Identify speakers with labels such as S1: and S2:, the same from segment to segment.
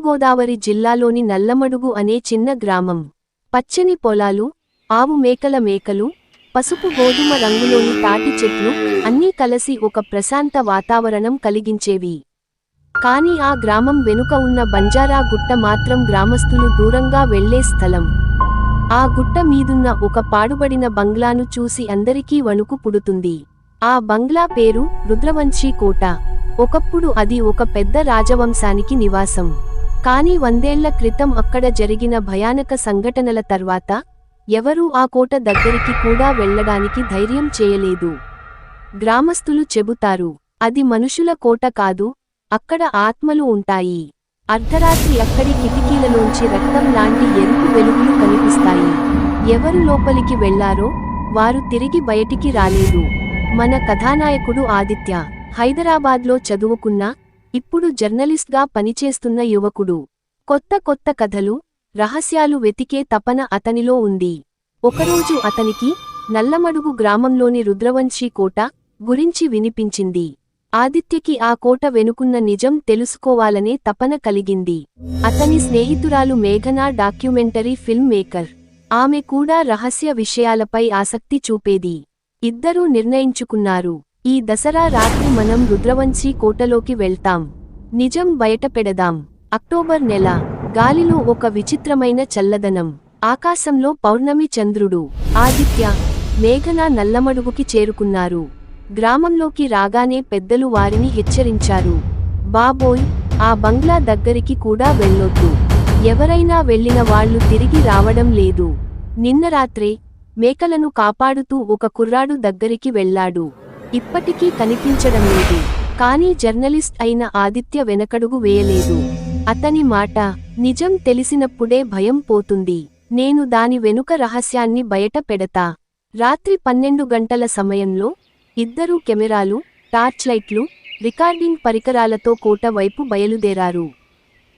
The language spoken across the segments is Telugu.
S1: తూర్పుగోదావరి జిల్లాలోని నల్లమడుగు అనే చిన్న గ్రామం. పచ్చని పొలాలు, ఆవు మేకలు, పసుపు గోధుమ రంగులోని తాటి చెట్లు అన్నీ కలిసి ఒక ప్రశాంత వాతావరణం కలిగించేవి. కాని ఆ గ్రామం వెనుక ఉన్న బంజారా గుట్ట మాత్రం గ్రామస్తులు దూరంగా వెళ్లే స్థలం. ఆ గుట్ట మీదున్న ఒక పాడుబడిన బంగ్లాను చూసి అందరికీ వణుకు పుడుతుంది. ఆ బంగ్లా పేరు రుద్రవంశీ కోట. ఒకప్పుడు అది ఒక పెద్ద రాజవంశానికి నివాసం. కాని 100 ఏళ్ల క్రితం అక్కడ జరిగిన భయానక సంఘటనల తర్వాత ఎవరూ ఆ కోట దగ్గరికి కూడా వెళ్లడానికి ధైర్యం చేయలేదు. గ్రామస్తులు చెబుతారు, అది మనుషుల కోట కాదు, అక్కడ ఆత్మలు ఉంటాయి. అర్ధరాత్రి అక్కడి కిటికీలలోంచి రక్తం లాంటి ఎరుపు వెలుగులు కనిపిస్తాయి. ఎవరు లోపలికి వెళ్లారో వారు తిరిగి బయటికి రాలేదు. మన కథానాయకుడు ఆదిత్య హైదరాబాద్లో చదువుకున్న, ఇప్పుడు జర్నలిస్ట్గా పనిచేస్తున్న యువకుడు. కొత్త కథలు, రహస్యాలు వెతికే తపన అతనిలో ఉంది. ఒకరోజు అతనికి నల్లమడుగు గ్రామంలోని రుద్రవంశీ కోట గురించి వినిపించింది. ఆదిత్యకి ఆ కోట వెనుకున్న నిజం తెలుసుకోవాలనే తపన కలిగింది. అతని స్నేహితురాలు మేఘనా డాక్యుమెంటరీ ఫిల్మ్ మేకర్. ఆమె కూడా రహస్య విషయాలపై ఆసక్తి చూపేది. ఇద్దరూ నిర్ణయించుకున్నారు, ఈ దసరా రాత్రి మనం రుద్రవంశీ కోటలోకి వెళ్తాం. నిజం బయటపెడదాం. అక్టోబర్ నెల. గాలిలో ఒక విచిత్రమైన చల్లదనం. ఆకాశంలో పౌర్ణమి చంద్రుడు. ఆదిత్య, మేఘన నల్లమడుగుకి చేరుకున్నారు. గ్రామంలోకి రాగానే పెద్దలు వారిని హెచ్చరించారు. బాబోయ్, ఆ బంగ్లా దగ్గరికి కూడా వెళ్ళొద్దు. ఎవరైనా వెళ్ళిన వాళ్ళు తిరిగి రావడం లేదు. నిన్న రాత్రే మేకలను కాపాడుతూ ఒక కుర్రాడు దగ్గరికి వెళ్లాడు. ఇప్పటికీ కనిపించడం లేదు. కానీ జర్నలిస్ట్ అయిన ఆదిత్య వెనకడుగు వేయలేదు. అతని మాట నిజం తెలిసినప్పుడే భయం పోతుంది. నేను దాని వెనుక రహస్యాన్ని బయట పెడతా. రాత్రి 12 గంటల సమయంలో ఇద్దరూ కెమెరాలు, టార్చ్లైట్లు, రికార్డింగ్ పరికరాలతో కోట వైపు బయలుదేరారు.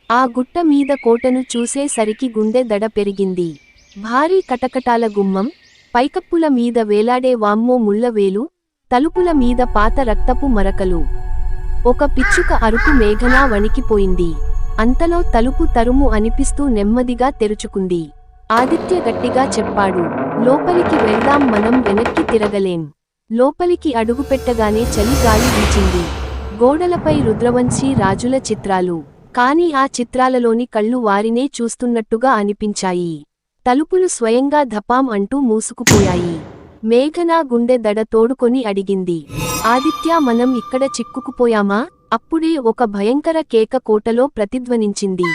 S1: ఆ గుట్ట మీద కోటను చూసేసరికి గుండె దడ పెరిగింది. భారీ కటకటాల గుమ్మం, పైకప్పుల మీద వేలాడే వామ్మో ముళ్లవేలు, తలుపుల మీద పాత రక్తపు మరకలు. ఒక పిచ్చుక అరుపు మేఘనా వణికిపోయింది. అంతలో తలుపు తరుము అనిపిస్తూ నెమ్మదిగా తెరుచుకుంది. ఆదిత్య గట్టిగా చెప్పాడు, లోపలికి వెళ్దాం, మనం వెనక్కి తిరగలేం. లోపలికి అడుగుపెట్టగానే చలి గాలి వీచింది. గోడలపై రుద్రవంశీ రాజుల చిత్రాలు. కాని ఆ చిత్రాలలోని కళ్ళు వారినే చూస్తున్నట్టుగా అనిపించాయి. తలుపులు స్వయంగా ధపాం అంటూ మూసుకుపోయాయి. మేఘనా గుండె దడ తోడుకొని అడిగింది, ఆదిత్య, మనం ఇక్కడ చిక్కుకుపోయామా? అప్పుడే ఒక భయంకర కేక కోటలో ప్రతిధ్వనించింది.